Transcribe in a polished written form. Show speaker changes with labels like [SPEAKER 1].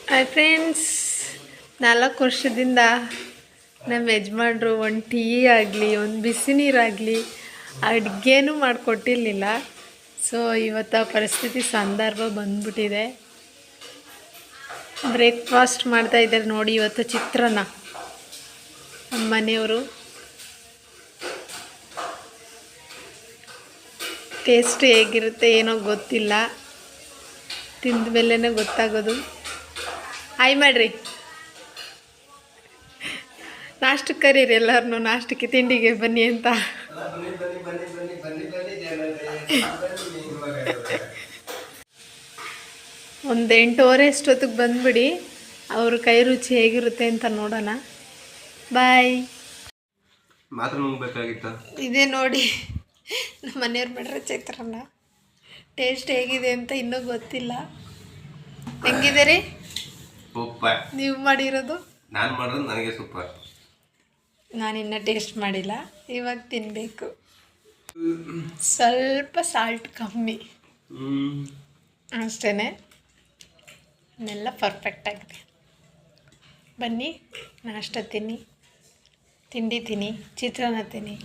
[SPEAKER 1] Hi friends, 4 ವರ್ಷದಿಂದ ನಮ್ಮ ಯಜಮಾನ್ರು ಒಂದು ಟೀ ಆಗಲಿ ಒಂದು ಬಿಸಿ ನೀರಾಗಲಿ ಅಡುಗೆನೂ ಮಾಡಿಕೊಟ್ಟಿರಲಿಲ್ಲ. ಸೊ ಇವತ್ತು ಆ ಪರಿಸ್ಥಿತಿ ಸಂದರ್ಭ ಬಂದ್ಬಿಟ್ಟಿದೆ. ಬ್ರೇಕ್ಫಾಸ್ಟ್ ಮಾಡ್ತಾಯಿದ್ದಾರೆ ನೋಡಿ. ಇವತ್ತು ಚಿತ್ರಾನ್ನ. ನಮ್ಮ ಮನೆಯವರು ಟೇಸ್ಟ್ ಹೇಗಿರುತ್ತೆ ಏನೋ ಗೊತ್ತಿಲ್ಲ, ತಿಂದ ಮೇಲೇ ಗೊತ್ತಾಗೋದು. ಹಾಯ್ ಮಾಡಿರಿ, ನಾಷ್ಟಕ್ಕೆ ಕರೀರಿ ಎಲ್ಲರನ್ನೂ, ನಾಷ್ಟಕ್ಕೆ ತಿಂಡಿಗೆ ಬನ್ನಿ ಅಂತ. ಒಂದು 8:15 ಅಷ್ಟೊತ್ತಿಗೆ ಬಂದುಬಿಡಿ. ಅವ್ರ ಕೈ ರುಚಿ ಹೇಗಿರುತ್ತೆ ಅಂತ ನೋಡೋಣ. ಬಾಯ್. ಇದೇ ನೋಡಿ ನಮ್ಮ ಮನೆಯವ್ರು ಮಾಡ್ರೆ ಚಿತ್ರಾನ್ನ. ಟೇಸ್ಟ್ ಹೇಗಿದೆ ಅಂತ ಇನ್ನೂ ಗೊತ್ತಿಲ್ಲ. ಹೆಂಗಿದೆ ರೀ?
[SPEAKER 2] ಸೂಪರ್.
[SPEAKER 1] ನೀವು ಮಾಡಿರೋದು?
[SPEAKER 2] ನಾನು ಮಾಡೋದು ನನಗೆ ಸೂಪರ್.
[SPEAKER 1] ನಾನಿನ್ನೂ ಟೇಸ್ಟ್ ಮಾಡಿಲ್ಲ, ಇವಾಗ ತಿನ್ನಬೇಕು. ಸ್ವಲ್ಪ ಸಾಲ್ಟ್ ಕಮ್ಮಿ ಅಷ್ಟೇ, ಇನ್ನೆಲ್ಲ ಪರ್ಫೆಕ್ಟ್ ಆಗಿದೆ. ಬನ್ನಿ ನಾಷ್ಟ ತಿನ್ನಿ, ತಿಂಡಿ ತಿನ್ನಿ, ಚಿತ್ರಾನ್ನ ತಿನ್ನಿ.